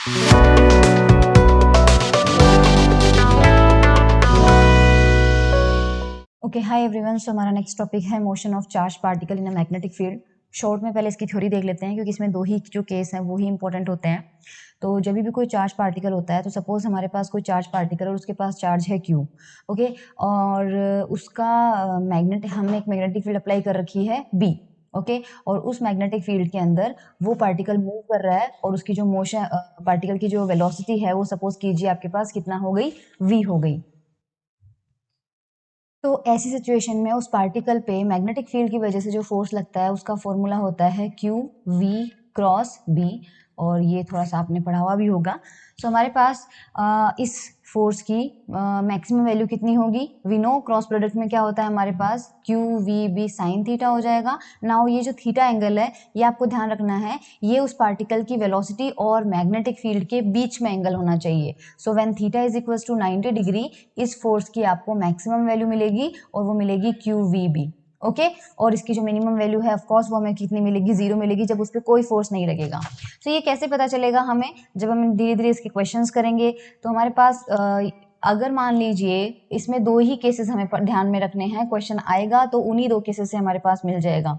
Okay, हाय everyone. So हमारा next topic है motion of charge particle in a magnetic field. Short में पहले इसकी थ्योरी देख लेते हैं, क्योंकि इसमें दो ही जो केस हैं वो ही इंपॉर्टेंट होते हैं। तो जब भी कोई चार्ज पार्टिकल होता है, तो सपोज हमारे पास कोई चार्ज पार्टिकल और उसके पास चार्ज है क्यू, ओके, और उसका हमने एक मैग्नेटिक फील्ड अप्लाई कर रखी है बी, ओके, और उस मैग्नेटिक फील्ड के अंदर वो पार्टिकल मूव कर रहा है, और उसकी जो मोशन पार्टिकल की जो वेलोसिटी है वो सपोज कीजिए आपके पास कितना हो गई, v हो गई। तो ऐसी सिचुएशन में उस पार्टिकल पे मैग्नेटिक फील्ड की वजह से जो फोर्स लगता है उसका फॉर्मूला होता है क्यू वी क्रॉस बी, और ये थोड़ा सा आपने पढ़ा हुआ भी होगा। सो हमारे पास इस फोर्स की मैक्सिमम वैल्यू कितनी होगी, वी नो क्रॉस प्रोडक्ट में क्या होता है हमारे पास Q V B sine theta हो जाएगा। नाउ ये जो थीटा एंगल है ये आपको ध्यान रखना है, ये उस पार्टिकल की वेलोसिटी और मैग्नेटिक फील्ड के बीच में एंगल होना चाहिए। So when theta is equal to 90 degree, इस फोर्स की आपको मैक्सिमम वैल्यू मिलेगी, और वो मिलेगी क्यू वी बी, ओके। और इसकी जो मिनिमम वैल्यू है ऑफकोर्स वो हमें कितनी मिलेगी, जीरो मिलेगी, जब उस पर कोई फोर्स नहीं लगेगा। तो ये कैसे पता चलेगा हमें, जब हम धीरे धीरे इसके क्वेश्चंस करेंगे। तो हमारे पास अगर मान लीजिए इसमें दो ही केसेस हमें ध्यान में रखने हैं, क्वेश्चन आएगा तो उन्हीं दो केसेस से हमारे पास मिल जाएगा।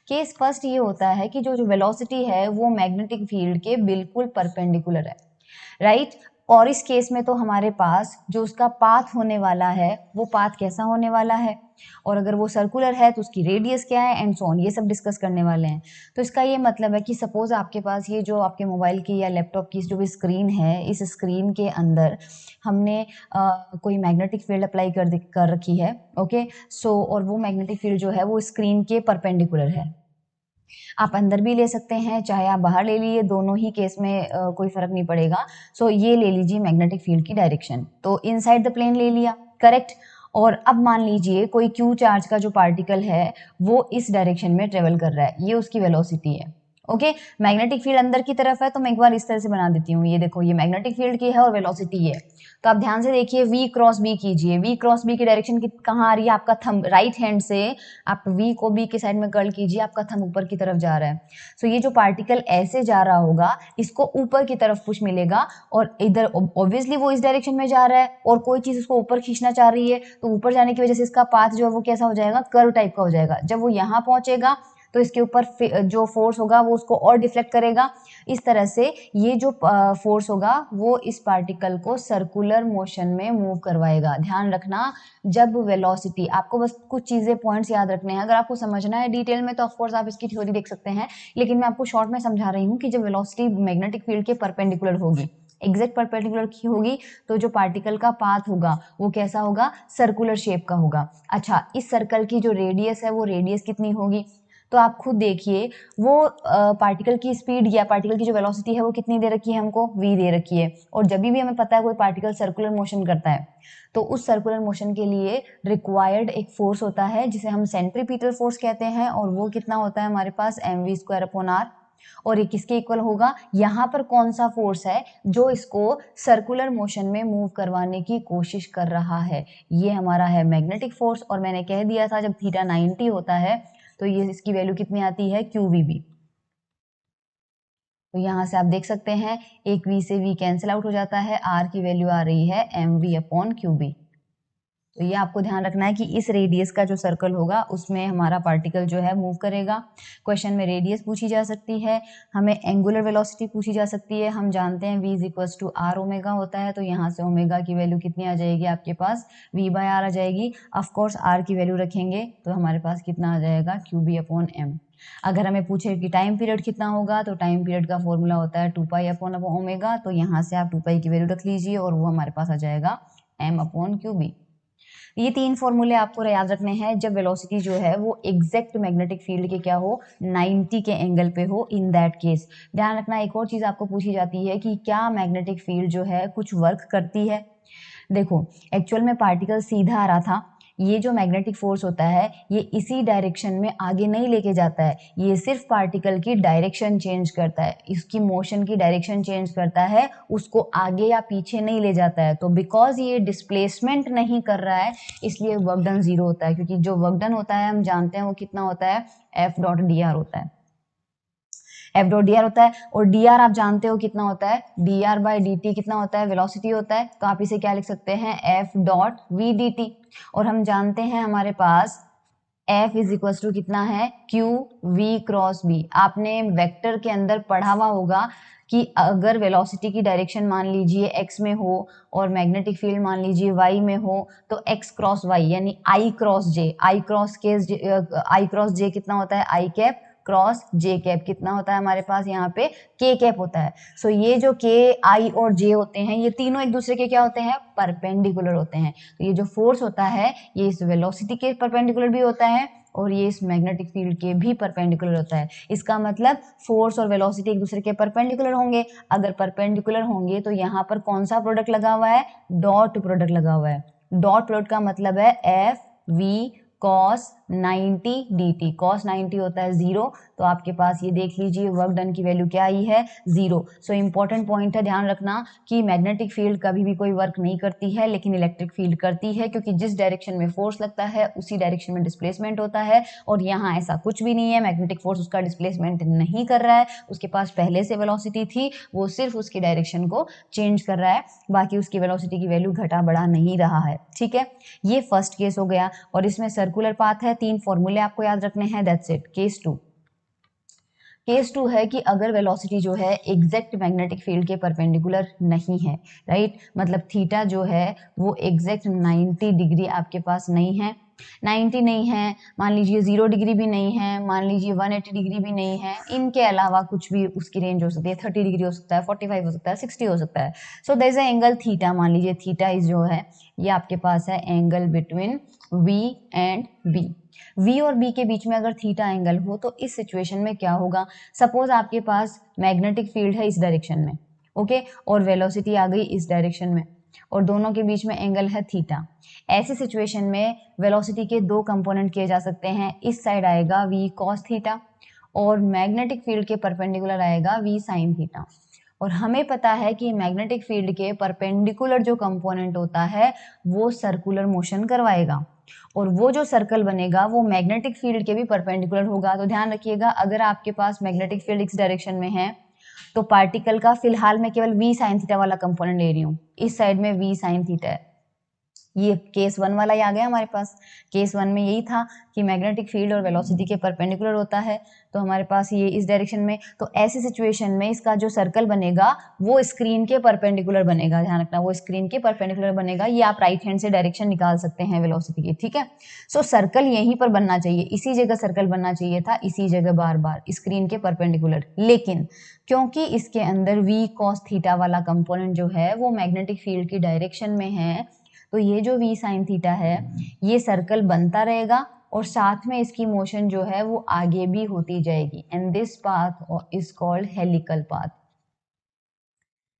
केस फर्स्ट ये होता है कि जो वेलोसिटी है वो मैग्नेटिक फील्ड के बिल्कुल परपेंडिकुलर है, राइट। और इस केस में तो हमारे पास जो उसका पाथ होने वाला है वो पाथ कैसा होने वाला है, और अगर वो सर्कुलर है तो उसकी रेडियस क्या है, एंड सो ऑन, ये सब डिस्कस करने वाले हैं। तो इसका ये मतलब है कि सपोज आपके पास ये जो आपके मोबाइल की या लैपटॉप की जो भी स्क्रीन है, इस स्क्रीन के अंदर हमने कोई मैग्नेटिक फील्ड अप्लाई कर रखी है, ओके। सो और वो मैग्नेटिक फील्ड जो है वो स्क्रीन के परपेंडिकुलर है। आप अंदर भी ले सकते हैं, चाहे आप बाहर ले लीजिए, दोनों ही केस में कोई फर्क नहीं पड़ेगा। सो ये ले लीजिए मैग्नेटिक फील्ड की डायरेक्शन, तो इनसाइड द प्लेन ले लिया, करेक्ट। और अब मान लीजिए कोई क्यू चार्ज का जो पार्टिकल है वो इस डायरेक्शन में ट्रेवल कर रहा है, ये उसकी वेलोसिटी है, ओके। मैग्नेटिक फील्ड अंदर की तरफ है, तो मैं एक बार इस तरह से बना देती हूँ, ये देखो ये मैग्नेटिक फील्ड की है और वेलोसिटी ये। तो आप ध्यान से देखिए, v क्रॉस b कीजिए, v क्रॉस b की डायरेक्शन कहाँ आ रही है, आपका थंब राइट हैंड से आप v को b के साइड में कर्ल कीजिए, आपका थंब ऊपर की तरफ जा रहा है। सो ये जो पार्टिकल ऐसे जा रहा होगा इसको ऊपर की तरफ पुश मिलेगा, और इधर ऑब्वियसली वो इस डायरेक्शन में जा रहा है और कोई चीज उसको ऊपर खींचना चाह रही है, तो ऊपर जाने की वजह से इसका पाथ जो है वो कैसा हो जाएगा, कर्व टाइप का हो जाएगा। जब वो यहाँ पहुंचेगा तो इसके ऊपर जो फोर्स होगा वो उसको और डिफ्लेक्ट करेगा। इस तरह से ये जो फोर्स होगा वो इस पार्टिकल को सर्कुलर मोशन में मूव करवाएगा। ध्यान रखना, जब वेलोसिटी, आपको बस कुछ चीजें पॉइंट्स याद रखने हैं, अगर आपको समझना है डिटेल में तो ऑफकोर्स आप इसकी थ्योरी देख सकते हैं, लेकिन मैं आपको शॉर्ट में समझा रही हूँ कि जब वेलोसिटी मैग्नेटिक फील्ड के परपेंडिकुलर होगी, एग्जैक्ट परपेंडिकुलर की होगी, तो जो पार्टिकल का पाथ होगा वो कैसा होगा, सर्कुलर शेप का होगा। अच्छा, इस सर्कल की जो रेडियस है वो रेडियस कितनी होगी, तो आप खुद देखिए, वो पार्टिकल की स्पीड या पार्टिकल की जो वेलोसिटी है वो कितनी दे रखी है, हमको v दे रखी है। और जब भी हमें पता है कोई पार्टिकल सर्कुलर मोशन करता है, तो उस सर्कुलर मोशन के लिए रिक्वायर्ड एक फोर्स होता है जिसे हम सेंट्रीपिटल फोर्स कहते हैं, और वो कितना होता है हमारे पास mv²/r। और ये किसके इक्वल होगा, यहाँ पर कौन सा फोर्स है जो इसको सर्कुलर मोशन में मूव करवाने की कोशिश कर रहा है, ये हमारा है मैग्नेटिक फोर्स। और मैंने कह दिया था जब थीटा 90 होता है तो ये इसकी वैल्यू कितनी आती है, QVB। तो यहाँ से आप देख सकते हैं एक v से v कैंसिल आउट हो जाता है, r की वैल्यू आ रही है mv/QB। तो ये आपको ध्यान रखना है कि इस रेडियस का जो सर्कल होगा उसमें हमारा पार्टिकल जो है मूव करेगा। क्वेश्चन में रेडियस पूछी जा सकती है, हमें एंगुलर वेलोसिटी पूछी जा सकती है। हम जानते हैं v equals to r omega होता है, तो यहाँ से ओमेगा की वैल्यू कितनी आ जाएगी आपके पास, v/r आ जाएगी। ऑफकोर्स r की वैल्यू रखेंगे तो हमारे पास कितना आ जाएगा, QB/m। अगर हमें पूछे कि टाइम पीरियड कितना होगा, तो टाइम पीरियड का फॉर्मूला होता है 2π/ओमेगा, तो यहाँ से आप 2π की वैल्यू रख लीजिए और वो हमारे पास आ जाएगा m/QB। ये तीन फॉर्मूले आपको याद रखने हैं जब वेलोसिटी जो है वो एग्जैक्ट मैग्नेटिक फील्ड के क्या हो, 90 के एंगल पे हो, इन दैट केस। ध्यान रखना, एक और चीज आपको पूछी जाती है कि क्या मैग्नेटिक फील्ड जो है कुछ वर्क करती है। देखो, एक्चुअल में पार्टिकल सीधा आ रहा था, ये जो मैग्नेटिक फोर्स होता है ये इसी डायरेक्शन में आगे नहीं लेके जाता है, ये सिर्फ पार्टिकल की डायरेक्शन चेंज करता है, इसकी मोशन की डायरेक्शन चेंज करता है, उसको आगे या पीछे नहीं ले जाता है। तो बिकॉज ये डिस्प्लेसमेंट नहीं कर रहा है इसलिए वर्क डन जीरो होता है, क्योंकि जो वर्क डन होता है हम जानते हैं वो कितना होता है, F.dr होता है। एफ डॉट डी आर होता है। और डी आर आप जानते हो कितना होता है, D R by D T कितना होता है, वेलोसिटी होता है। तो आप इसे क्या लिख सकते हैं, F dot V D T. और हम जानते हैं हमारे पास F इज इक्वल टू कितना है, क्यू वी क्रॉस बी। आपने वेक्टर के अंदर पढ़ा हुआ होगा कि अगर वेलोसिटी की डायरेक्शन मान लीजिए x में हो और मैग्नेटिक फील्ड मान लीजिए y में हो, तो x क्रॉस y यानी I cross j, I cross j कितना होता है, I cap cross j cap कितना होता है हमारे पास यहाँ पे k कैप होता है। सो ये जो k, I और j होते हैं ये तीनों एक दूसरे के क्या होते हैं, परपेंडिकुलर होते हैं। तो ये जो फोर्स होता है ये इस वेलोसिटी के परपेंडिकुलर भी होता है और ये इस मैग्नेटिक फील्ड के भी परपेंडिकुलर होता है। इसका मतलब फोर्स और वेलोसिटी एक दूसरे के परपेंडिकुलर होंगे। अगर परपेंडिकुलर होंगे तो यहाँ पर कौन सा प्रोडक्ट लगा हुआ है, डॉट प्रोडक्ट लगा हुआ है। डॉट प्रोडक्ट का मतलब है F we cos 90 dt। cos 90 होता है 0, तो आपके पास ये देख लीजिए वर्क डन की वैल्यू क्या आई है, 0। सो इंपॉर्टेंट पॉइंट है, ध्यान रखना कि मैग्नेटिक फील्ड कभी भी कोई वर्क नहीं करती है लेकिन इलेक्ट्रिक फील्ड करती है, क्योंकि जिस डायरेक्शन में फोर्स लगता है उसी डायरेक्शन में डिस्प्लेसमेंट होता है। और यहाँ ऐसा कुछ भी नहीं है, मैग्नेटिक फोर्स उसका डिस्प्लेसमेंट नहीं कर रहा है, उसके पास पहले से वेलोसिटी थी, वो सिर्फ उसकी डायरेक्शन को चेंज कर रहा है, बाकी उसकी वेलोसिटी की वैल्यू घटा बढ़ा नहीं रहा है। ठीक है, ये फर्स्ट केस हो गया। और इसमें सर्कुलर पाथ है, 3 फॉर्मूले आपको याद रखने हैं, दैट्स इट। केस 2, केस 2 है कि अगर वेलोसिटी जो है एग्जैक्ट मैग्नेटिक फील्ड के परपेंडिकुलर नहीं है, राइट, मतलब थीटा जो है वो एग्जैक्ट 90 डिग्री आपके पास नहीं है, 90 नहीं है, मान लीजिए 0 डिग्री भी नहीं है, मान लीजिए 180 डिग्री भी नहीं है, इनके अलावा कुछ भी उसकी रेंज हो सकती है, 30 डिग्री हो सकता है, 45 हो सकता है, 60 हो सकता है। So there is a angle theta, मान लीजिए थीटा इज जो है ये आपके पास है angle between V and B। V और B के बीच में अगर थीटा एंगल हो तो इस सिचुएशन में क्या होगा, सपोज आपके पास मैग्नेटिक फील्ड है इस डायरेक्शन में, ओके, और वेलोसिटी आ गई इस डायरेक्शन में और दोनों के बीच में एंगल है थीटा। ऐसी सिचुएशन में वेलोसिटी के 2 कंपोनेंट किए जा सकते हैं, इस साइड आएगा V cos थीटा और मैग्नेटिक फील्ड के परपेंडिकुलर आएगा V sin थीटा। और हमें पता है कि मैग्नेटिक फील्ड के परपेंडिकुलर जो कंपोनेंट होता है वो सर्कुलर मोशन करवाएगा और वो जो सर्कल बनेगा वो मैग्नेटिक फील्ड के भी परपेंडिकुलर होगा। तो ध्यान रखिएगा, अगर आपके पास मैग्नेटिक फील्ड इस डायरेक्शन में है तो पार्टिकल का फिलहाल मैं केवल V sin थीटा वाला कंपोनेंट ले रही हूँ, इस साइड में V sin थीटा है। ये केस 1 वाला ही आ गया हमारे पास। केस 1 में यही था कि मैग्नेटिक फील्ड और वेलोसिटी के परपेंडिकुलर होता है, तो हमारे पास ये इस डायरेक्शन में, तो ऐसी सिचुएशन में इसका जो सर्कल बनेगा वो स्क्रीन के परपेंडिकुलर बनेगा। ध्यान रखना, वो स्क्रीन के परपेंडिकुलर बनेगा। ये आप राइट हैंड से डायरेक्शन निकाल सकते हैं वेलोसिटी की, ठीक है। सो सर्कल यहीं पर बनना चाहिए, इसी जगह सर्कल बनना चाहिए था, इसी जगह बार बार स्क्रीन के परपेंडिकुलर। लेकिन क्योंकि इसके अंदर V cos थीटा वाला कंपोनेंट जो है वो मैग्नेटिक फील्ड की डायरेक्शन में है, तो ये जो V sin थीटा है ये सर्कल बनता रहेगा और साथ में इसकी मोशन जो है वो आगे भी होती जाएगी। And this path is called helical path,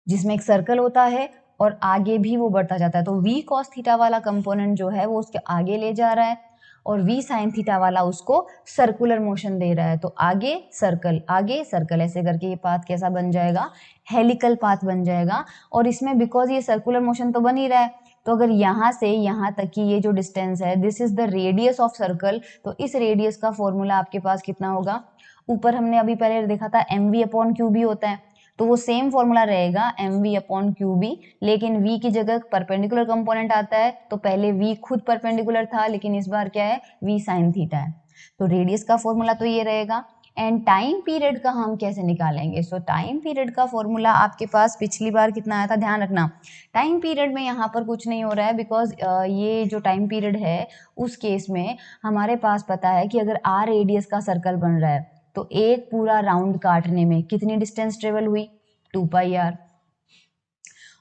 जिसमें एक सर्कल होता है और आगे भी वो बढ़ता जाता है। तो V cos थीटा वाला कंपोनेंट जो है वो उसके आगे ले जा रहा है और V sin थीटा वाला उसको सर्कुलर मोशन दे रहा है। तो आगे सर्कल ऐसे करके ये पाथ कैसा बन जाएगा, हेलिकल पाथ बन जाएगा। और इसमें बिकॉज ये सर्कुलर मोशन तो बन ही रहा है, तो अगर यहाँ से यहाँ तक की ये जो डिस्टेंस है this is the radius of circle, तो इस रेडियस का फॉर्मूला आपके पास कितना होगा, ऊपर हमने अभी पहले देखा था mv अपॉन क्यूबी होता है, तो वो सेम फॉर्मूला रहेगा mv अपॉन क्यूबी, लेकिन v की जगह परपेंडिकुलर कंपोनेंट आता है, तो पहले v खुद परपेंडिकुलर था लेकिन इस बार क्या है v sin थीटा है। तो रेडियस का फॉर्मूला तो ये रहेगा। एंड टाइम पीरियड का हम कैसे निकालेंगे, सो टाइम पीरियड का फॉर्मूला आपके पास पिछली बार कितना आया था, ध्यान रखना। टाइम पीरियड में यहाँ पर कुछ नहीं हो रहा है, बिकॉज ये जो टाइम पीरियड है उस केस में हमारे पास पता है कि अगर r रेडियस का सर्कल बन रहा है तो एक पूरा राउंड काटने में कितनी डिस्टेंस ट्रेवल हुई, 2 पाई r।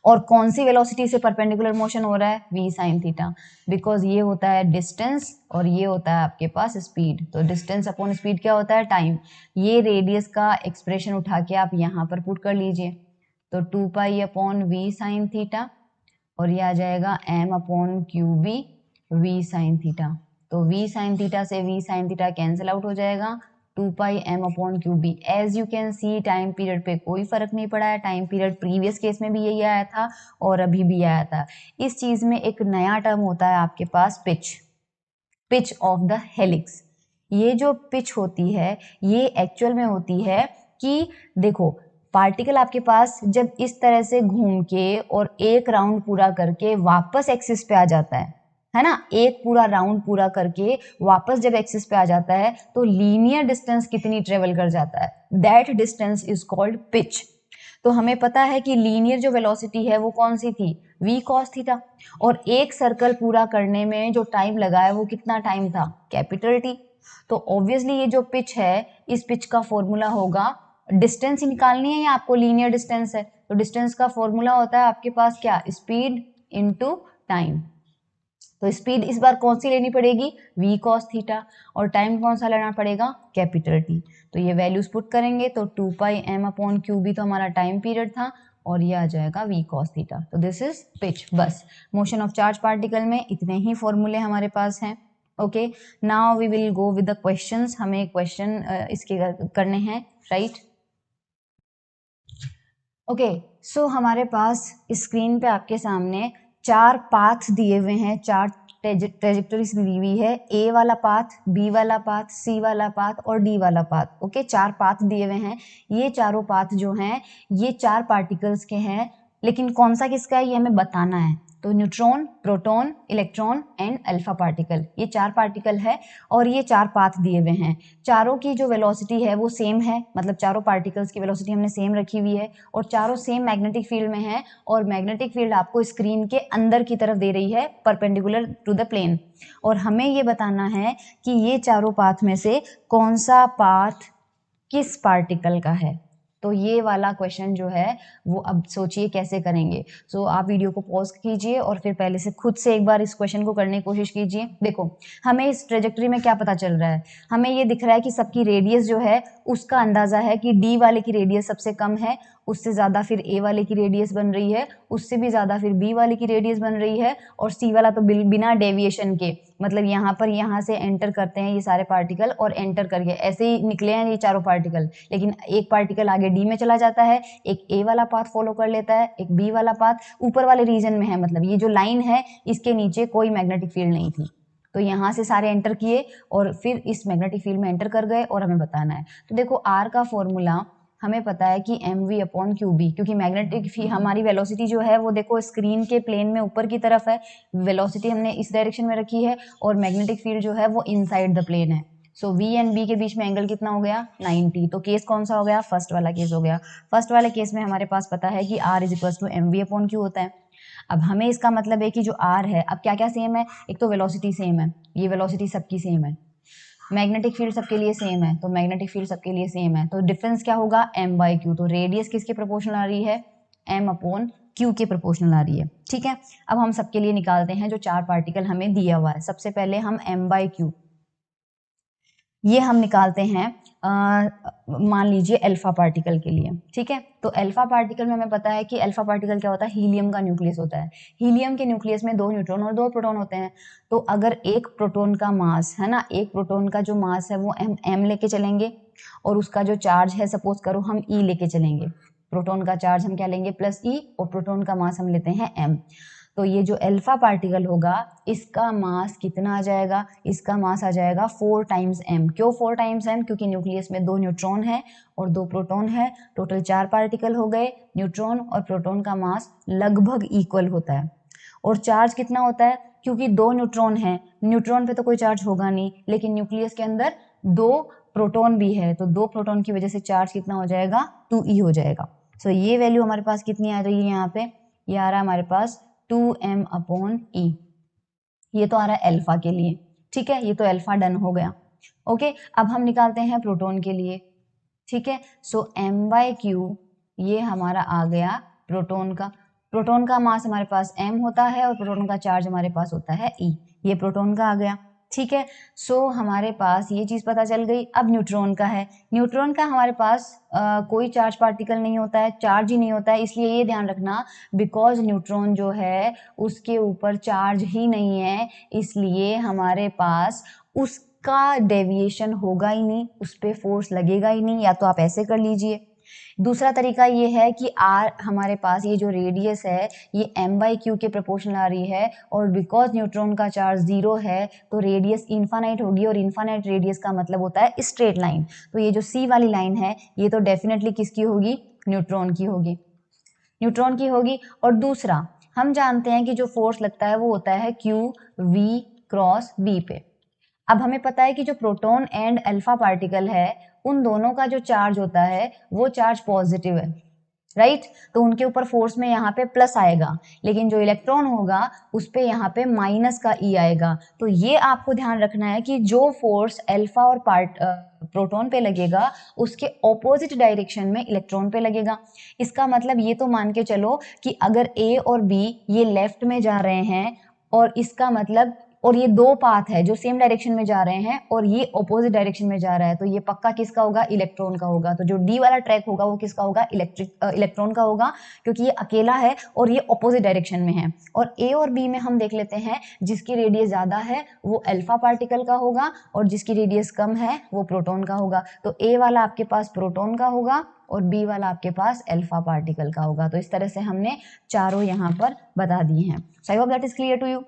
और कौन सी वेलोसिटी से परपेंडिकुलर मोशन हो रहा है, v sin थीटा, बिकॉज ये होता है डिस्टेंस और ये होता है आपके पास स्पीड। तो डिस्टेंस अपॉन स्पीड क्या होता है, टाइम। ये रेडियस का एक्सप्रेशन उठा के आप यहाँ पर पुट कर लीजिए, तो 2 pi upon v sin theta और ये आ जाएगा m upon Q B v sin theta. तो v sin थीटा से v sin theta cancel out हो जाएगा, 2 pi m upon Q B. As you can see time period पे कोई फर्क नहीं पड़ा है, टाइम पीरियड प्रीवियस केस में भी यही आया था और अभी भी आया था। इस चीज में एक नया टर्म होता है आपके पास, पिच ऑफ द हेलिक्स। ये जो पिच होती है ये एक्चुअल में होती है कि देखो पार्टिकल आपके पास जब इस तरह से घूम के और एक राउंड पूरा करके वापस एक्सिस पे आ जाता है ना, एक पूरा राउंड पूरा करके वापस जब एक्सिस पे आ जाता है तो लीनियर डिस्टेंस कितनी ट्रेवल कर जाता है, that distance is called pitch. तो हमें पता है कि लीनियर जो वेलोसिटी है वो कौन सी थी, v cos थीटा, और एक सर्कल पूरा करने में जो टाइम लगा है वो कितना टाइम था, कैपिटल टी। तो ऑब्वियसली ये जो पिच है, इस पिच का फॉर्मूला होगा, डिस्टेंस ही निकालनी है या आपको लीनियर डिस्टेंस है, तो डिस्टेंस का फॉर्मूला होता है आपके पास क्या, स्पीड इनटू टाइम। तो स्पीड इस बार कौन सी लेनी पड़ेगी, v cos थीटा, और टाइम कौन सा लेना पड़ेगा, कैपिटल टी। तो ये वैल्यूज पुट करेंगे तो 2 पाई m अपॉन क्यू भी तो हमारा टाइम पीरियड था, और ये आ जाएगा v cos थीटा। तो दिस इज पिच। बस मोशन ऑफ चार्ज पार्टिकल में इतने ही फॉर्मूले हमारे पास हैं। Okay, now we will go with the questions. हमें क्वेश्चन इसके करने हैं, राइट। ओके, सो हमारे पास स्क्रीन पे आपके सामने 4 पाथ दिए हुए हैं, 4 ट्रेजेक्टरीज दी हुई है, ए वाला पाथ, बी वाला पाथ, सी वाला पाथ और डी वाला पाथ। ओके, 4 पाथ दिए हुए हैं। ये चारों पाथ जो हैं ये 4 पार्टिकल्स के हैं, लेकिन कौन सा किसका है ये हमें बताना है। तो neutron, proton, electron and alpha particle, ये 4 पार्टिकल है और ये 4 पाथ दिए हुए हैं। चारों की जो वेलोसिटी है वो सेम है, मतलब चारों पार्टिकल्स की वेलोसिटी हमने सेम रखी हुई है, और चारों सेम मैग्नेटिक फील्ड में है, और मैग्नेटिक फील्ड आपको स्क्रीन के अंदर की तरफ दे रही है, परपेंडिकुलर टू द प्लेन। और हमें ये बताना है कि ये चारों पाथ में से कौन सा पाथ किस पार्टिकल का है। तो ये वाला क्वेश्चन जो है वो अब सोचिए कैसे करेंगे। सो आप वीडियो को पॉज कीजिए और फिर पहले से खुद से एक बार इस क्वेश्चन को करने की कोशिश कीजिए। देखो हमें इस ट्रेजेक्टरी में क्या पता चल रहा है, हमें ये दिख रहा है कि सबकी रेडियस जो है उसका अंदाजा है कि डी वाले की रेडियस सबसे कम है, उससे ज़्यादा फिर ए वाले की रेडियस बन रही है, उससे भी ज़्यादा फिर बी वाले की रेडियस बन रही है, और सी वाला तो बिना डेविएशन के, मतलब यहाँ से एंटर करते हैं ये सारे पार्टिकल और एंटर करके ऐसे ही निकले हैं ये चारों पार्टिकल, लेकिन एक पार्टिकल आगे डी में चला जाता है, एक ए वाला पाथ फॉलो कर लेता है, एक बी वाला पाथ ऊपर वाले रीजन में है, मतलब ये जो लाइन है इसके नीचे कोई मैग्नेटिक फील्ड नहीं थी। तो यहाँ से सारे एंटर किए और फिर इस मैग्नेटिक फील्ड में एंटर कर गए और हमें बताना है। तो देखो आर का फॉर्मूला हमें पता है कि M V upon Q B, क्योंकि मैग्नेटिक हमारी वेलोसिटी जो है वो देखो स्क्रीन के प्लेन में ऊपर की तरफ है, वेलोसिटी हमने इस डायरेक्शन में रखी है, और मैग्नेटिक फील्ड जो है वो इनसाइड द प्लेन है। सो वी एंड बी के बीच में एंगल कितना हो गया, 90। तो केस कौन सा हो गया, फर्स्ट वाला केस हो गया। फर्स्ट वाले केस में हमारे पास पता है कि R is equal to M V upon Q होता है। अब हमें इसका मतलब है कि जो आर है, अब क्या क्या सेम है, एक तो वेलोसिटी सेम है, ये वेलोसिटी सबकी सेम है, मैग्नेटिक फील्ड सबके लिए सेम है, तो मैग्नेटिक फील्ड सबके लिए सेम है, तो डिफरेंस क्या होगा, m बाई क्यू। तो रेडियस किसके प्रोपोर्शनल आ रही है, m अपॉन क्यू के प्रोपोर्शनल आ रही है। ठीक है, अब हम सबके लिए निकालते हैं जो 4 पार्टिकल हमें दिया हुआ है। सबसे पहले हम m बाई क्यू ये हम निकालते हैं, मान लीजिए अल्फा पार्टिकल के लिए। ठीक है, तो अल्फा पार्टिकल में हमें पता है कि अल्फा पार्टिकल क्या होता है, हीलियम का न्यूक्लियस होता है। हीलियम के न्यूक्लियस में 2 न्यूट्रॉन और 2 प्रोटॉन होते हैं। तो अगर एक प्रोटॉन का मास है ना, एक प्रोटॉन का जो मास है वो m लेके चलेंगे, और उसका जो चार्ज है सपोज करो हम e लेके चलेंगे। प्रोटॉन का चार्ज हम क्या लेंगे, प्लस e, और प्रोटॉन का मास हम लेते हैं m। तो ये जो अल्फा पार्टिकल होगा इसका मास कितना आ जाएगा, इसका मास आ जाएगा 4 टाइम्स m। क्यों 4 टाइम्स m, क्योंकि न्यूक्लियस में 2 न्यूट्रॉन है और 2 प्रोटॉन है, टोटल 4 पार्टिकल हो गए। न्यूट्रॉन और प्रोटॉन का मास लगभग इक्वल होता है। और चार्ज कितना होता है, क्योंकि 2 न्यूट्रॉन है, न्यूट्रॉन पे तो कोई चार्ज होगा नहीं, लेकिन न्यूक्लियस के अंदर 2 प्रोटॉन भी है, तो 2 प्रोटॉन की वजह से चार्ज कितना हो जाएगा, 2e हो जाएगा। सो ये वैल्यू हमारे पास कितनी आ रही है, यहाँ पे ये आ रहा है हमारे पास 2m अपॉन e। ये तो आ रहा है अल्फा के लिए। ठीक है, ये तो अल्फा डन हो गया। ओके, अब हम निकालते हैं प्रोटॉन के लिए। ठीक है, सो m बाई क्यू ये हमारा आ गया प्रोटॉन का। प्रोटॉन का मास हमारे पास m होता है और प्रोटॉन का चार्ज हमारे पास होता है e। ये प्रोटॉन का आ गया। ठीक है, सो हमारे पास ये चीज पता चल गई। अब न्यूट्रॉन का है, न्यूट्रॉन का हमारे पास कोई चार्ज पार्टिकल नहीं होता है, चार्ज ही नहीं होता है, इसलिए ये ध्यान रखना, बिकॉज न्यूट्रॉन जो है उसके ऊपर चार्ज ही नहीं है, इसलिए हमारे पास उसका डेविएशन होगा ही नहीं, उस पर फोर्स लगेगा ही नहीं। या तो आप ऐसे कर लीजिए, दूसरा तरीका ये है कि आर हमारे पास ये जो रेडियस है ये m/q के प्रोपोर्शनल आ रही है, और बिकॉज न्यूट्रॉन का चार्ज 0 है तो रेडियस इनफाइनाइट होगी, और इनफाइनाइट रेडियस का मतलब होता है स्ट्रेट लाइन। तो ये जो सी वाली लाइन है ये तो डेफिनेटली किसकी होगी, न्यूट्रॉन की होगी, न्यूट्रॉन की होगी। और दूसरा हम जानते हैं कि जो फोर्स लगता है वो होता है Q V क्रॉस B पे। अब हमें पता है कि जो प्रोटॉन एंड अल्फा पार्टिकल है उन दोनों का जो चार्ज होता है वो चार्ज पॉजिटिव है, राइट। तो उनके ऊपर फोर्स में यहाँ पे प्लस आएगा, लेकिन जो इलेक्ट्रॉन होगा उस पे यहाँ पे माइनस का ई आएगा। तो ये आपको ध्यान रखना है कि जो फोर्स अल्फा और प्रोटॉन पे लगेगा उसके ऑपोजिट डायरेक्शन में इलेक्ट्रॉन पे लगेगा। इसका मतलब ये तो मान के चलो कि अगर ए और बी ये लेफ्ट में जा रहे हैं, और इसका मतलब, और ये दो पाथ है जो सेम डायरेक्शन में जा रहे हैं और ये ऑपोजिट डायरेक्शन में जा रहा है, तो ये पक्का किसका होगा, इलेक्ट्रॉन का होगा। तो जो डी वाला ट्रैक होगा वो किसका होगा, इलेक्ट्रॉन का होगा, क्योंकि ये अकेला है और ये ऑपोजिट डायरेक्शन में है। और ए और बी में हम देख लेते हैं, जिसकी रेडियस ज्यादा है वो अल्फा पार्टिकल का होगा और जिसकी रेडियस कम है वो प्रोटॉन का होगा। तो ए वाला आपके पास प्रोटॉन का होगा और बी वाला आपके पास अल्फा पार्टिकल का होगा। तो इस तरह से हमने चारों यहाँ पर बता दिए हैं। So I hope that is clear to you.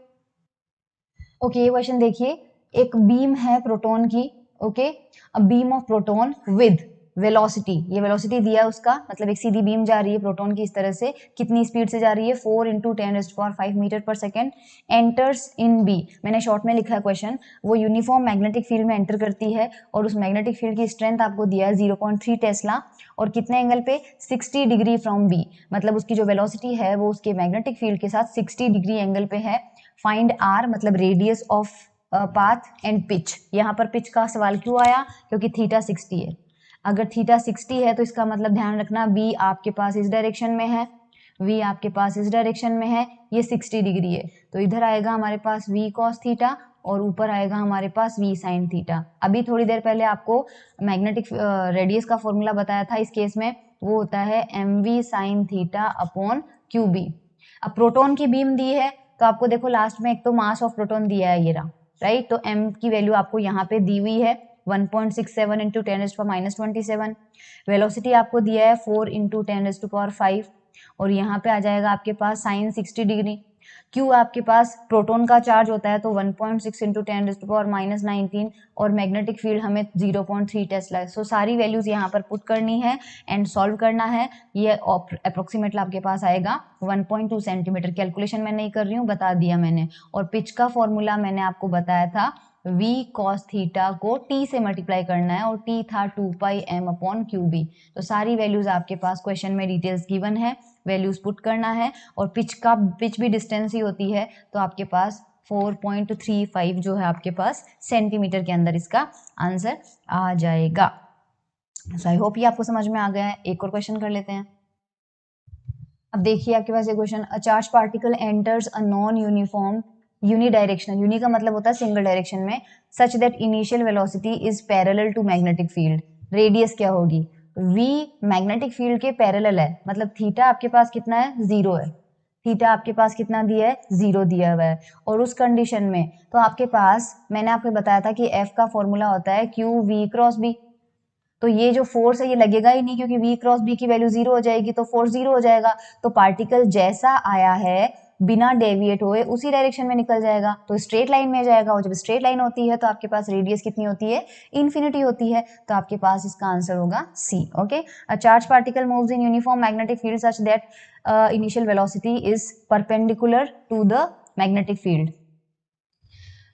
Okay, ये क्वेश्चन देखिए, एक बीम है प्रोटॉन की, okay, a beam of proton with velocity, ये वेलोसिटी दिया है उसका, मतलब एक सीधी बीम जा रही है प्रोटॉन की इस तरह से, कितनी स्पीड से जा रही है, 4 × 10⁵ मीटर पर सेकेंड, एंटर्स इन बी, मैंने शॉर्ट में लिखा है क्वेश्चन, वो यूनिफॉर्म मैग्नेटिक फील्ड में एंटर करती है और उस मैग्नेटिक फील्ड की स्ट्रेंथ आपको दिया है 0.3 टेस्ला और कितने एंगल पे, 60 डिग्री फ्रॉम बी, मतलब उसकी जो वेलोसिटी है वो उसके मैग्नेटिक फील्ड के साथ 60 डिग्री एंगल पे है। फाइंड आर मतलब radius of path and pitch, यहाँ पर पिच का सवाल क्यों आया, क्योंकि थीटा 60 है। अगर थीटा 60 है तो इसका मतलब ध्यान रखना बी आपके पास इस डायरेक्शन में है, वी आपके पास इस डायरेक्शन में है, ये 60 डिग्री है, तो इधर आएगा हमारे पास वी कॉस थीटा और ऊपर आएगा हमारे पास वी साइन थीटा। अभी थोड़ी देर पहले आपको मैग्नेटिक रेडियस का फॉर्मूला बताया था, इस केस में वो होता है mv sine theta upon qb। अब प्रोटॉन की बीम दी है तो आपको देखो लास्ट में एक तो मास ऑफ प्रोटॉन दिया है ये रहा, राइट, तो m की वैल्यू आपको यहाँ पे दी हुई है 1.67 × 10⁻27, वेलोसिटी आपको दिया है 4 × 10⁵, और यहाँ पे आ जाएगा आपके पास साइन 60 डिग्री। क्यू आपके पास प्रोटॉन का चार्ज होता है तो 1.6 × 10⁻19 और मैग्नेटिक फील्ड हमें 0.3 टेस्ला है। सो सारी वैल्यूज यहाँ पर पुट करनी है एंड सॉल्व करना है। ये अप्रोक्सीमेटली आपके पास आएगा 1.2 सेंटीमीटर। कैलकुलेशन मैं नहीं कर रही हूँ, बता दिया मैंने। और पिच का फॉर्मूला मैंने आपको बताया था, v cos थीटा को t से मल्टीप्लाई करना है और t था 2πm/qb। तो सारी वैल्यूज आपके पास क्वेश्चन में डिटेल्स गिवन है, वैल्यूज पुट करना है। और पिच भी डिस्टेंस ही होती है, तो आपके पास 4.35 जो है आपके पास सेंटीमीटर के अंदर इसका आंसर आ जाएगा। सो आई होप ये आपको समझ में आ गया है। एक और क्वेश्चन कर लेते हैं। अब देखिए आपके पास ये question, a charge particle enters a non uniform unidirectional, uni का मतलब होता है सिंगल डायरेक्शन में, such that initial velocity is parallel to magnetic field. Radius क्या होगी, v मैग्नेटिक फील्ड के पैरेलल है, मतलब थीटा आपके पास कितना है, 0 है, थीटा आपके पास कितना दिया है, 0 दिया हुआ है। और उस कंडीशन में तो आपके पास, मैंने आपको बताया था कि f का फॉर्मूला होता है q v क्रॉस b। तो ये जो फोर्स है ये लगेगा ही नहीं, क्योंकि v क्रॉस b की वैल्यू 0 हो जाएगी, तो फोर्स 0 हो जाएगा। तो पार्टिकल जैसा आया है बिना डेविएट हुए उसी डायरेक्शन में निकल जाएगा, तो स्ट्रेट लाइन में जाएगा। और जब स्ट्रेट लाइन होती है तो आपके पास रेडियस कितनी होती है, इन्फिनिटी होती है। तो आपके पास इसका आंसर होगा C. Okay, a charge particle moves in uniform magnetic field such that initial velocity is perpendicular to the magnetic field,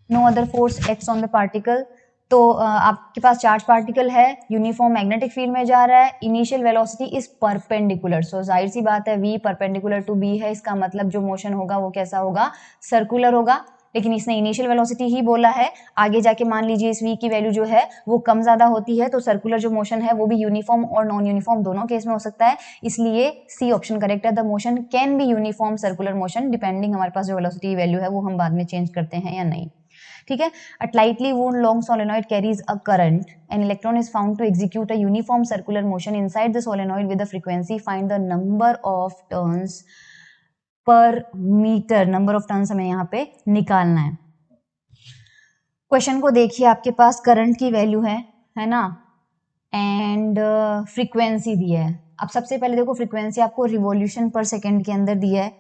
no other force acts on the particle. तो आपके पास चार्ज पार्टिकल है, यूनिफॉर्म मैग्नेटिक फील्ड में जा रहा है, initial velocity is perpendicular. So जाहिर सी बात है v परपेंडिकुलर टू b है, इसका मतलब जो मोशन होगा वो कैसा होगा, सर्कुलर होगा। लेकिन इसने इनिशियल वेलोसिटी ही बोला है, आगे जाके मान लीजिए इस v की वैल्यू जो है वो कम ज्यादा होती है, तो सर्कुलर जो मोशन है वो भी यूनिफॉर्म और नॉन यूनिफॉर्म दोनों केस में हो सकता है, इसलिए सी ऑप्शन करेक्ट है। The motion can be uniform circular motion depending, हमारे पास जो वेलोसिटी वैल्यू है वो हम बाद में चेंज करते हैं या नहीं, ठीक है। A tightly wound long solenoid carries a current. An electron is found to execute a uniform circular motion inside the solenoid with a frequency. Find the number of turns per meter. Number of turns हमें यहाँ पे निकालना है। Question को देखिए, आपके पास current की value है ना, एंड फ्रीक्वेंसी दिया है। अब सबसे पहले देखो फ्रीक्वेंसी आपको रिवॉल्यूशन पर सेकेंड के अंदर दिया है,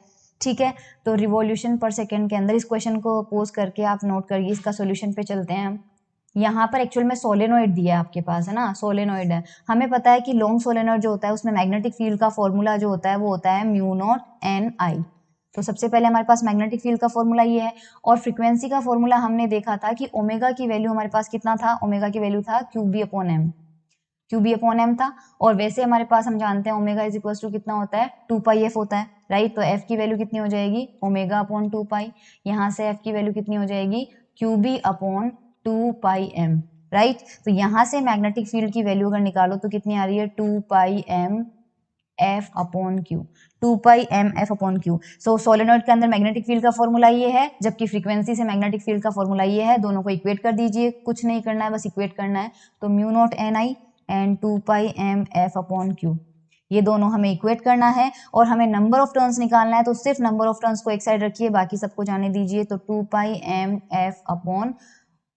ठीक है। तो रिवॉल्यूशन पर सेकेंड के अंदर इस क्वेश्चन को पोज करके आप नोट करिए, इसका सॉल्यूशन पे चलते हैं हम। यहाँ पर एक्चुअल में सोलेनोइड दिया है आपके पास, है ना, सोलेनोइड है। हमें पता है कि लॉन्ग सोलेनोइड जो होता है उसमें मैग्नेटिक फील्ड का फॉर्मूला जो होता है वो होता है म्यू नॉट एन आई। तो सबसे पहले हमारे पास मैग्नेटिक फील्ड का फॉर्मूला ये है। और फ्रीक्वेंसी का फॉर्मूला हमने देखा था कि ओमेगा की वैल्यू हमारे पास कितना था, ओमेगा की वैल्यू था Q B upon M, Q B upon M था। और वैसे हमारे पास हम जानते हैं ओमेगा इज इक्वल टू कितना होता है, 2 पाई एफ होता है, राइट। तो एफ की वैल्यू कितनी हो जाएगी, ओमेगा अपॉन 2 पाई। यहाँ से एफ की वैल्यू कितनी हो जाएगी, Q B upon 2 pi M, right. तो यहाँ से मैग्नेटिक फील्ड की वैल्यू अगर निकालो तो कितनी आ रही है, 2 pi M F upon Q, 2 pi M F upon Q. सो सोलेनोइड के अंदर मैग्नेटिक फील्ड का फॉर्मूला ये है, जबकि फ्रीक्वेंसी से मैग्नेटिक फील्ड का फॉर्मूला ये है। दोनों को इक्वेट कर दीजिए, कुछ नहीं करना है, बस इक्वेट करना है। तो mu naught N I and 2 pi M F upon Q, ये दोनों हमें इक्वेट करना है। और हमें नंबर ऑफ टर्न्स निकालना है, तो सिर्फ नंबर ऑफ टर्न्स को एक साइड रखिए, बाकी सबको जाने दीजिए। तो 2 pi M F upon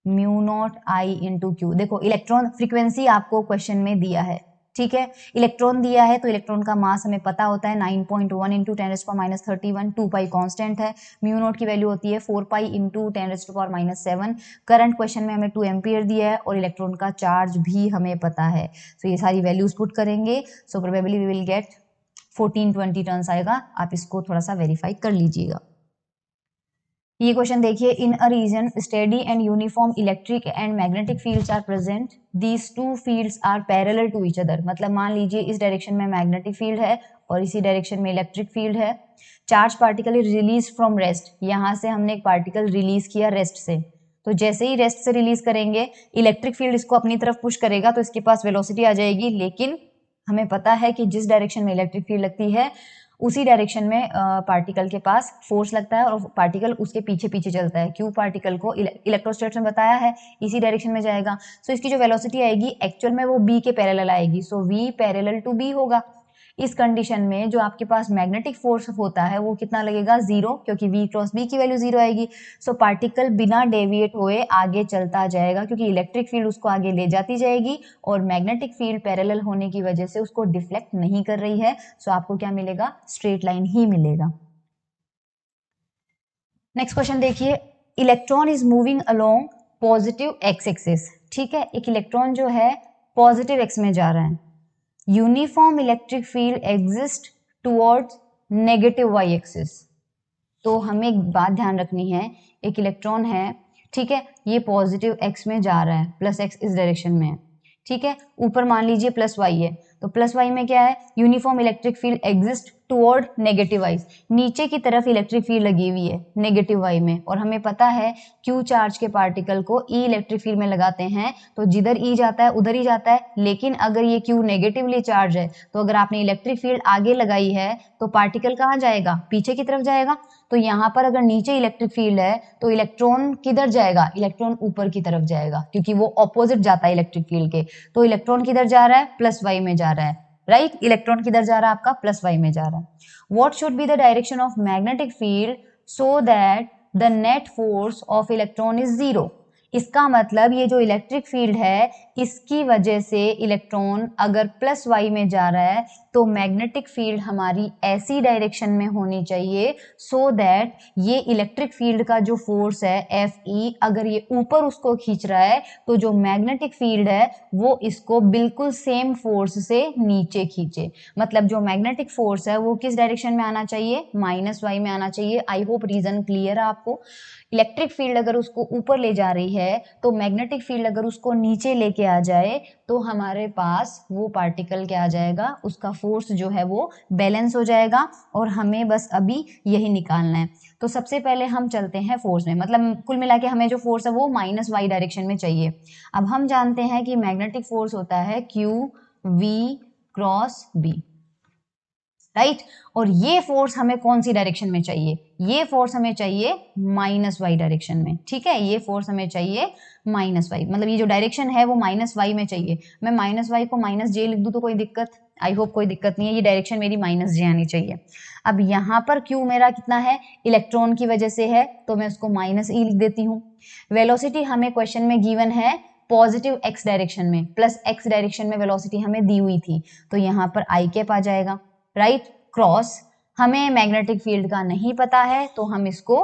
mu naught I into Q. देखो इलेक्ट्रॉन फ्रीक्वेंसी आपको क्वेश्चन में दिया है, ठीक है। इलेक्ट्रॉन दिया है तो इलेक्ट्रॉन का मास हमें पता होता है 9.1 इंटू 10⁻31, 2 पाई कॉन्स्टेंट है। म्यू नॉट की वैल्यू होती है 4 पाई इंटू 10⁻7। करंट क्वेश्चन में हमें 2 एम्पियर दिया है और इलेक्ट्रॉन का चार्ज भी हमें पता है। सो ये सारी वैल्यूज पुट करेंगे, so probably we will get 14-20 turns आएगा। आप इसको थोड़ा सा वेरीफाई कर लीजिएगा। ये क्वेश्चन देखिए, in a region steady and uniform electric and magnetic fields are present, these two fields are parallel to each other. मतलब मान लीजिए इस डायरेक्शन में मैग्नेटिक फील्ड है और इसी डायरेक्शन में इलेक्ट्रिक फील्ड है। Charge particle release from rest, यहाँ से हमने एक पार्टिकल रिलीज किया रेस्ट से, तो जैसे ही रेस्ट से रिलीज करेंगे इलेक्ट्रिक फील्ड इसको अपनी तरफ पुश करेगा तो इसके पास वेलोसिटी आ जाएगी। लेकिन हमें पता है कि जिस डायरेक्शन में इलेक्ट्रिक फील्ड लगती है उसी डायरेक्शन में पार्टिकल के पास फोर्स लगता है और पार्टिकल उसके पीछे पीछे चलता है। क्यों, पार्टिकल को इलेक्ट्रोस्टैटिक्स में बताया है इसी डायरेक्शन में जाएगा। सो इसकी जो वेलोसिटी आएगी एक्चुअल में वो बी के पैरेलल आएगी। So V parallel to B होगा। इस कंडीशन में जो आपके पास मैग्नेटिक फोर्स होता है वो कितना लगेगा, 0, क्योंकि v क्रॉस b की वैल्यू 0 आएगी। सो पार्टिकल बिना डेविएट हुए आगे चलता जाएगा क्योंकि इलेक्ट्रिक फील्ड उसको आगे ले जाती जाएगी और मैग्नेटिक फील्ड पैरेलल होने की वजह से उसको डिफ्लेक्ट नहीं कर रही है। सो आपको क्या मिलेगा, स्ट्रेट लाइन ही मिलेगा। नेक्स्ट क्वेश्चन देखिए, electron is moving along positive x axis. ठीक है, एक इलेक्ट्रॉन जो है पॉजिटिव एक्स में जा रहा है। Uniform electric field exist towards negative Y axis. तो हमें एक बात ध्यान रखनी है, एक इलेक्ट्रॉन है, ठीक है, ये पॉजिटिव एक्स में जा रहा है, प्लस एक्स इस डायरेक्शन में है, ठीक है। ऊपर मान लीजिए प्लस वाई है, तो प्लस वाई में क्या है, uniform electric field exist toward negative Y. नीचे की तरफ इलेक्ट्रिक फील्ड लगी हुई है नेगेटिव वाई में, और हमें पता है क्यू चार्ज के पार्टिकल को ई इलेक्ट्रिक फील्ड में लगाते हैं तो जिधर ई जाता है उधर ही जाता है। लेकिन अगर ये क्यू नेगेटिवली चार्ज है तो अगर आपने इलेक्ट्रिक फील्ड आगे लगाई है तो पार्टिकल कहाँ जाएगा, पीछे की तरफ जाएगा। तो यहाँ पर अगर नीचे इलेक्ट्रिक फील्ड है तो इलेक्ट्रॉन किधर जाएगा, इलेक्ट्रॉन ऊपर की तरफ जाएगा क्योंकि वो ऑपोजिट जाता है इलेक्ट्रिक फील्ड के। तो इलेक्ट्रॉन किधर जा रहा है, प्लस वाई में जा रहा है, राइट। इलेक्ट्रॉन किधर जा रहा है आपका, प्लस वाई में जा रहा है। What should be the direction of magnetic field so that the net force of electron is 0। इसका मतलब ये जो इलेक्ट्रिक फील्ड है इसकी वजह से इलेक्ट्रॉन अगर प्लस वाई में जा रहा है तो मैग्नेटिक फील्ड हमारी ऐसी डायरेक्शन में होनी चाहिए सो दैट ये इलेक्ट्रिक फील्ड का जो फोर्स है एफ ई, अगर ये ऊपर उसको खींच रहा है तो जो मैग्नेटिक फील्ड है वो इसको बिल्कुल सेम फोर्स से नीचे खींचे। मतलब जो मैग्नेटिक फोर्स है वो किस डायरेक्शन में आना चाहिए, माइनस वाई में आना चाहिए। आई होप रीजन क्लियर है आपको। इलेक्ट्रिक फील्ड अगर उसको ऊपर ले जा रही है तो मैग्नेटिक फील्ड अगर उसको नीचे लेके आ जाए तो हमारे पास वो पार्टिकल क्या आ जाएगा, उसका फोर्स जो है वो बैलेंस हो जाएगा। और हमें बस अभी यही निकालना है। तो सबसे पहले हम चलते हैं फोर्स में, मतलब कुल मिला के हमें जो फोर्स है वो माइनस वाई डायरेक्शन में चाहिए। अब हम जानते हैं कि मैग्नेटिक फोर्स होता है Q V cross B, right. और ये फोर्स हमें कौन सी डायरेक्शन में चाहिए, ये फोर्स हमें चाहिए माइनस वाई डायरेक्शन में, ठीक है। ये फोर्स हमें चाहिए माइनस वाई, मतलब ये जो डायरेक्शन है वो माइनस वाई में चाहिए। मैं माइनस वाई को माइनस जे लिख दूं तो कोई दिक्कत, आई होप कोई दिक्कत नहीं है। ये डायरेक्शन मेरी माइनस जे आनी चाहिए। अब यहाँ पर क्यू मेरा कितना है, इलेक्ट्रॉन की वजह से है तो मैं उसको माइनस ई लिख देती हूँ। वेलोसिटी हमें क्वेश्चन में गिवन है पॉजिटिव x डायरेक्शन में, प्लस x डायरेक्शन में वेलोसिटी हमें दी हुई थी, तो यहाँ पर आई कैप आ जाएगा, राइट। क्रॉस, हमें मैग्नेटिक फील्ड का नहीं पता है तो हम इसको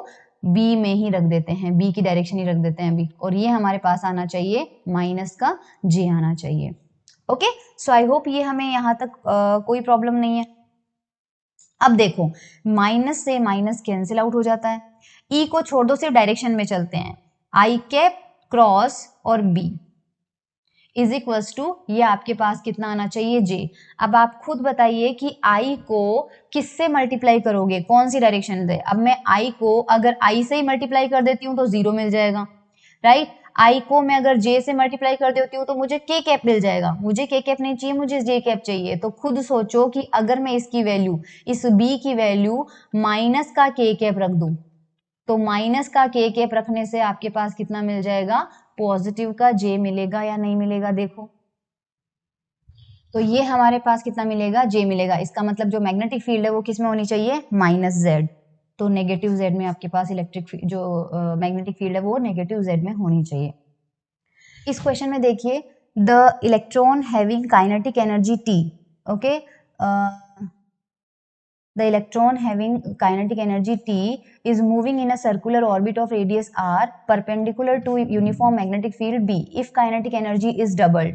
b में ही रख देते हैं, b की डायरेक्शन ही रख देते हैं अभी, और ये हमारे पास आना चाहिए माइनस का j आना चाहिए। ओके, सो आई होप ये हमें यहाँ तक कोई प्रॉब्लम नहीं है। अब देखो, माइनस से माइनस कैंसिल आउट हो जाता है, ई को छोड़ दो, सिर्फ डायरेक्शन में चलते हैं, आई कैप क्रॉस और बी इज इक्वल्स टू, ये आपके पास कितना आना चाहिए, जे। अब आप खुद बताइए कि आई को किससे मल्टीप्लाई करोगे, कौन सी डायरेक्शन से। अब मैं आई को अगर आई से ही मल्टीप्लाई कर देती हूँ तो 0 मिल जाएगा, राइट। आई को मैं अगर जे से मल्टीप्लाई कर देती हूँ तो मुझे के कैप मिल जाएगा, मुझे के कैप नहीं चाहिए, मुझे जे कैप चाहिए। तो खुद सोचो कि अगर मैं इसकी वैल्यू, इस बी की वैल्यू माइनस का के कैप रख दूं, तो माइनस का के कैप रखने से आपके पास कितना मिल जाएगा, पॉजिटिव का जे मिलेगा या नहीं मिलेगा, देखो। तो ये हमारे पास कितना मिलेगा, जे मिलेगा। इसका मतलब जो मैग्नेटिक फील्ड है वो किस में होनी चाहिए, माइनस जेड। तो नेगेटिव जेड में आपके पास इलेक्ट्रिक जो मैग्नेटिक फील्ड है वो नेगेटिव जेड में होनी चाहिए। इस क्वेश्चन में देखिए, the electron having kinetic energy T, okay, the electron having kinetic energy T is moving in a circular orbit of radius r perpendicular to uniform magnetic field B. If kinetic energy is doubled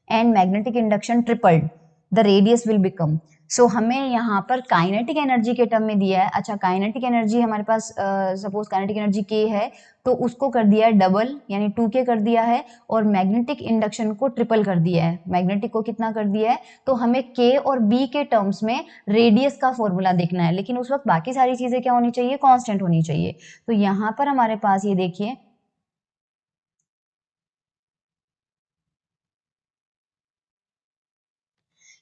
and magnetic induction tripled, the radius will become. सो हमें यहाँ पर kinetic energy के term में दिया है। अच्छा, kinetic energy हमारे पास suppose kinetic energy के है, तो उसको कर दिया है डबल, यानी 2k कर दिया है, और मैग्नेटिक इंडक्शन को ट्रिपल कर दिया है। मैग्नेटिक को कितना कर दिया है, तो हमें k और b के टर्म्स में रेडियस का फॉर्मूला देखना है, लेकिन उस वक्त बाकी सारी चीजें क्या होनी चाहिए, कांस्टेंट होनी चाहिए। तो यहाँ पर हमारे पास ये देखिए,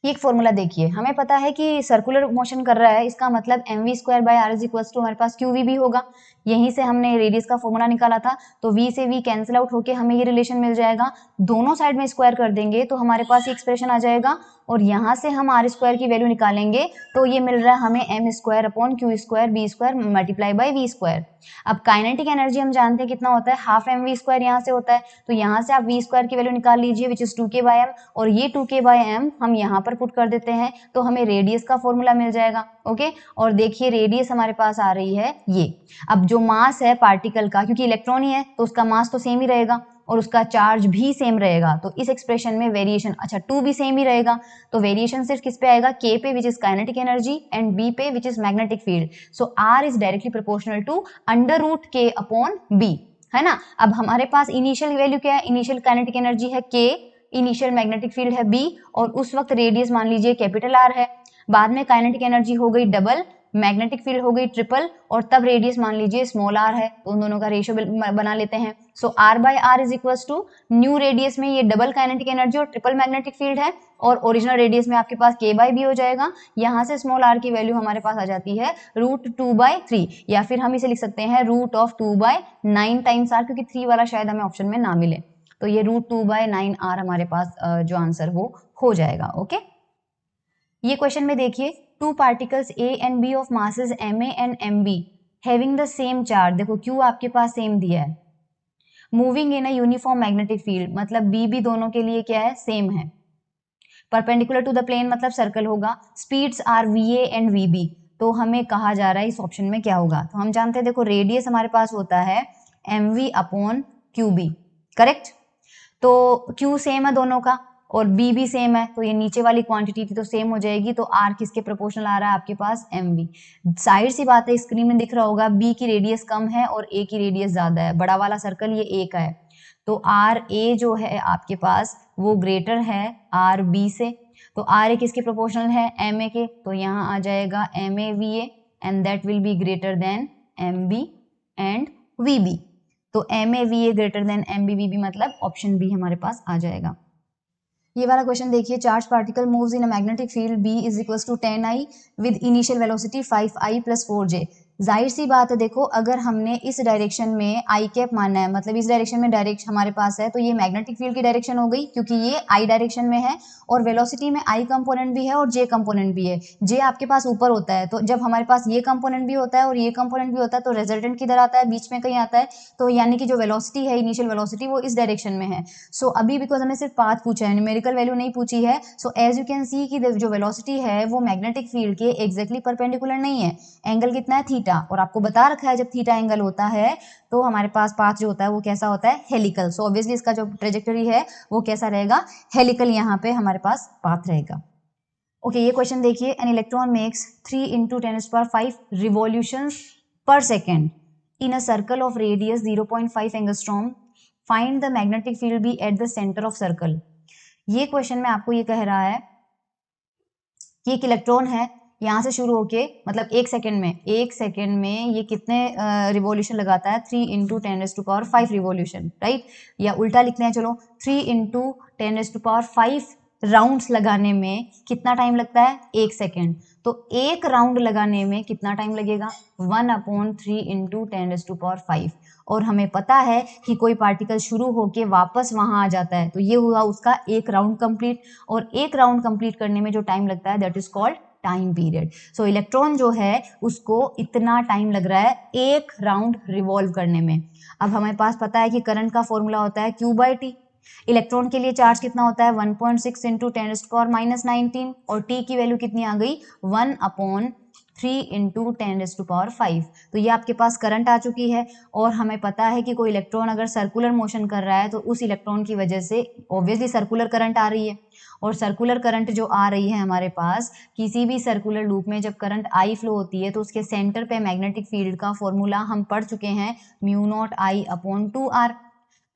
ये एक फॉर्मूला देखिए, हमें पता है कि सर्कुलर मोशन कर रहा है, इसका मतलब mv square by r is equals to हमारे पास qv भी होगा। यहीं से हमने रेडियस का फॉर्मूला निकाला था, तो v से v कैंसिल आउट होके हमें ये रिलेशन मिल जाएगा। दोनों साइड में स्क्वायर कर देंगे तो हमारे पास ये एक्सप्रेशन आ जाएगा, और यहाँ से हम r स्क्वायर की वैल्यू निकालेंगे तो ये मिल रहा है हमें m square upon q square b square multiply by v square. अब काइनेटिक एनर्जी हम जानते हैं कितना होता है, हाफ mv स्क्वायर यहाँ से होता है, तो यहाँ से आप v स्क्वायर की वैल्यू निकाल लीजिए which is 2k bye m, और ये 2k बाय m हम यहाँ पर पुट कर देते हैं तो हमें रेडियस का फॉर्मूला मिल जाएगा। ओके, और देखिए रेडियस हमारे पास आ रही है ये। अब जो मास है पार्टिकल का, क्योंकि इलेक्ट्रॉन ही है तो उसका मास तो सेम ही रहेगा और उसका चार्ज भी सेम रहेगा, तो इस एक्सप्रेशन में वेरिएशन, अच्छा 2 भी सेम ही रहेगा, तो वेरिएशन सिर्फ किस पे आएगा, k पे which is kinetic energy and b पे which is magnetic field. So r is directly proportional to under root k upon b, है ना। अब हमारे पास इनिशियल वैल्यू क्या है, इनिशियल काइनेटिक एनर्जी है k, इनिशियल मैग्नेटिक फील्ड है b, और उस वक्त रेडियस मान लीजिए कैपिटल R है। बाद में काइनेटिक एनर्जी हो गई डबल, मैग्नेटिक फील्ड हो गई ट्रिपल, और तब रेडियस मान लीजिए स्मॉल r है, तो उन दोनों का रेशियो बना लेते हैं। So r by r is equals to new radius में ये डबल काइनेटिक एनर्जी और ट्रिपल मैग्नेटिक फील्ड है, और ओरिजिनल रेडियस में आपके पास k बाय b हो जाएगा। यहाँ से स्मॉल r की वैल्यू हमारे पास आ जाती है √2/3, या फिर हम इसे लिख सकते हैं √2/9 टाइम्स r, क्योंकि 3 वाला शायद हमें ऑप्शन में ना मिले, तो ये √2/9r हमारे पास जो आंसर वो हो जाएगा। ओके, ये क्वेश्चन में देखिए, two particles A and B of masses ma and mb having the same charge, देखो Q आपके पास सेम दिया है, moving in a uniform magnetic field, मतलब B भी दोनों के लिए क्या है, सेम है, परपेंडिकुलर टू द प्लेन मतलब सर्कल होगा, speeds are va and vb, तो हमें कहा जा रहा है इस ऑप्शन में क्या होगा। तो हम जानते हैं, देखो रेडियस हमारे पास होता है mv अपॉन qb, करेक्ट। तो Q सेम है दोनों का और B भी सेम है, तो ये नीचे वाली क्वांटिटी थी तो सेम हो जाएगी, तो R किसके प्रोपोर्शनल आ रहा है आपके पास, MV। साइड सी बात है, स्क्रीन में दिख रहा होगा B की रेडियस कम है और A की रेडियस ज्यादा है, बड़ा वाला सर्कल ये A का है, तो RA जो है आपके पास वो ग्रेटर है RB से, तो RA किसके प्रोपोर्शनल है, MA के, तो यहाँ आ जाएगा MAVA and that will be greater than MB and VB, तो MAVA ग्रेटर देन MBVB, मतलब ऑप्शन बी हमारे पास आ जाएगा। ये वाला क्वेश्चन देखिए, charge particle moves in a magnetic field B is equals to 10I with initial velocity 5I + 4J, जाहिर सी बात है, देखो अगर हमने इस डायरेक्शन में आई कैप माना है, मतलब इस डायरेक्शन में डायरेक्ट हमारे पास है, तो ये मैग्नेटिक फील्ड की डायरेक्शन हो गई, क्योंकि ये आई डायरेक्शन में है और वेलोसिटी में आई कंपोनेंट भी है और जे कंपोनेंट भी है। जे आपके पास ऊपर होता है, तो जब हमारे पास ये कंपोनेंट भी होता है और ये कंपोनेंट भी होता है, तो रिजल्टेंट किधर आता है, बीच में कहीं आता है। तो यानी कि जो वेलोसिटी है, इनिशियल वेलोसिटी, वो इस डायरेक्शन में है। सो अभी बिकॉज हमें सिर्फ पाथ पूछा है, न्यूमेरिकल वैल्यू नहीं पूछी है, so as you can see कि जो वेलोसिटी है वो मैग्नेटिक फील्ड के एग्जैक्टली परपेंडिकुलर नहीं है। एंगल कितना है, थीटा, और आपको बता रखा है जब थीटा एंगल होता है तो हमारे पास पाथ जो होता है वो कैसा होता है, हेलिकल। सो ऑब्वियसली इसका जो ट्रेजेक्टरी है वो कैसा रहेगा, हेलिकल, यहाँ पे हमारे पास पाथ रहेगा। ओके, ये क्वेश्चन देखिए, an electron makes 3 × 10⁵ revolutions per second in a circle of radius 0.5 angstrom, find the magnetic field B at the centre of circle. ये क्वेश्चन में आपको ये कह रहा है कि एक इलेक्ट्रॉन है, यहाँ से शुरू होके, मतलब एक सेकेंड में ये कितने रिवॉल्यूशन लगाता है, 3 × 10⁵ रिवॉल्यूशन, राइट। या उल्टा लिखते हैं, चलो 3 × 10⁵ राउंड्स लगाने में कितना टाइम लगता है, 1 सेकेंड। तो एक राउंड लगाने में कितना टाइम लगेगा, 1/3 × 10⁵। और हमें पता है कि कोई पार्टिकल शुरू होके वापस वहां आ जाता है, तो ये हुआ उसका एक राउंड कंप्लीट। और एक राउंड कंप्लीट करने में जो टाइम लगता है, that is called time period. So electron जो है उसको इतना टाइम लग रहा है एक राउंड रिवॉल्व करने में। अब हमें पास पता है कि करंट का फॉर्मूला होता है Q/T। इलेक्ट्रॉन के लिए चार्ज कितना होता है, 1.6 × 10⁻⁹ और T की वैल्यू कितनी आ गई, 1/3 × 10⁵। तो ये आपके पास करंट आ चुकी है। और हमें पता है कि कोई इलेक्ट्रॉन अगर सर्कुलर मोशन कर रहा है तो उस इलेक्ट्रॉन की वजह से ऑब्वियसली सर्कुलर करंट आ रही है। और सर्कुलर करंट जो आ रही है हमारे पास, किसी भी सर्कुलर लूप में जब करंट आई फ्लो होती है तो उसके सेंटर पे मैग्नेटिक फील्ड का फॉर्मूला हम पढ़ चुके हैं, μ0I/2R।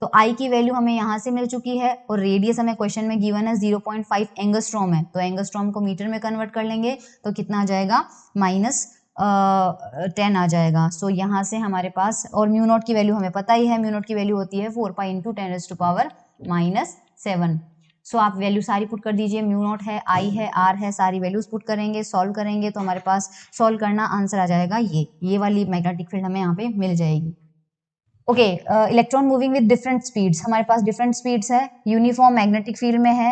तो आई की वैल्यू हमें यहाँ से मिल चुकी है और रेडियस हमें क्वेश्चन में गिवन है 0.5 एंगस्ट्रॉम है, तो एंगस्ट्रॉम को मीटर में कन्वर्ट कर लेंगे तो कितना आ जाएगा, -10 आ जाएगा। सो यहाँ से हमारे पास, और μ0 की वैल्यू हमें पता ही है, μ0 की वैल्यू होती है 4π × 10⁻⁻⁷। सो आप वैल्यू सारी पुट कर दीजिए, μ0 है, आई है, आर है, सारी वैल्यूज पुट करेंगे, सॉल्व करेंगे तो हमारे पास सॉल्व करना आंसर आ जाएगा ये वाली मैग्नेटिक फील्ड हमें यहाँ पे मिल जाएगी। Okay, electron moving with different speeds, हमारे पास डिफरेंट स्पीड्स है, यूनिफॉर्म मैग्नेटिक फील्ड में है,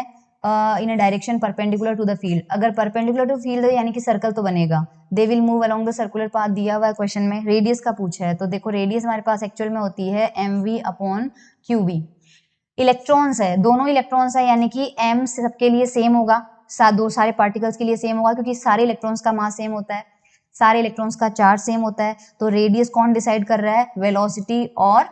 in a direction perpendicular to the field. अगर परपेंडिकुलर टू फील्ड है यानी कि सर्कल तो बनेगा, they will move along the circular path दिया हुआ है क्वेश्चन में। रेडियस का पूछा है तो देखो रेडियस हमारे पास एक्चुअल में होती है mv/qv। इलेक्ट्रॉन्स है, दोनों इलेक्ट्रॉन्स है, यानी कि m सबके लिए सेम होगा, सारे पार्टिकल्स के लिए सेम होगा, क्योंकि सारे इलेक्ट्रॉन्स का मास सेम होता है, सारे इलेक्ट्रॉन्स का चार्ज सेम होता है। तो रेडियस कौन डिसाइड कर रहा है, वेलोसिटी और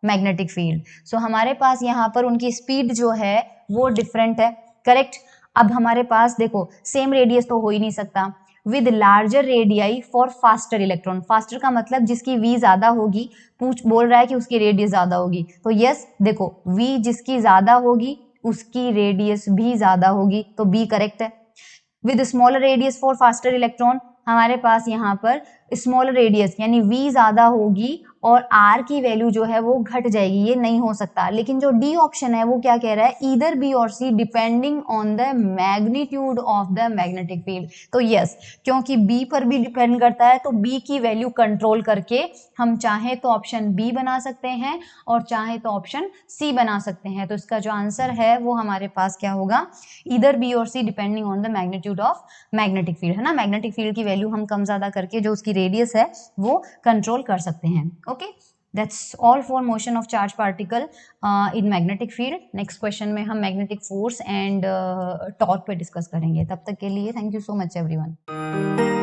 मैग्नेटिक फील्ड। सो हमारे पास यहाँ पर उनकी स्पीड जो है वो डिफरेंट है, करेक्ट। अब हमारे पास देखो सेम रेडियस तो हो ही नहीं सकता, with larger radii for faster electron. Faster का मतलब जिसकी v ज्यादा होगी, बोल रहा है कि उसकी रेडियस ज्यादा होगी, तो यस देखो v जिसकी ज्यादा होगी उसकी रेडियस भी ज्यादा होगी, तो b करेक्ट है। With smaller radius for faster electron, हमारे पास यहाँ पर स्मॉलर रेडियस यानी v ज्यादा होगी और r की वैल्यू जो है वो घट जाएगी, ये नहीं हो सकता। लेकिन जो डी ऑप्शन है वो क्या कह रहा है, ईदर बी और C depending on the magnitude of the magnetic field. तो यस, क्योंकि b पर भी डिपेंड करता है तो b की वैल्यू कंट्रोल करके हम चाहे तो ऑप्शन b बना सकते हैं और चाहे तो ऑप्शन c बना सकते हैं। तो इसका जो आंसर है वो हमारे पास क्या होगा, ईदर बी और C depending on the magnitude of magnetic field, है ना। मैग्नेटिक फील्ड की वैल्यू हम कम ज्यादा करके जो उसकी रेडियस है वो कंट्रोल कर सकते हैं। Okay, that's all for motion of charge particle in magnetic field. Next question में हम मैग्नेटिक फोर्स एंड टॉर्क पे डिस्कस करेंगे। तब तक के लिए thank you so much everyone.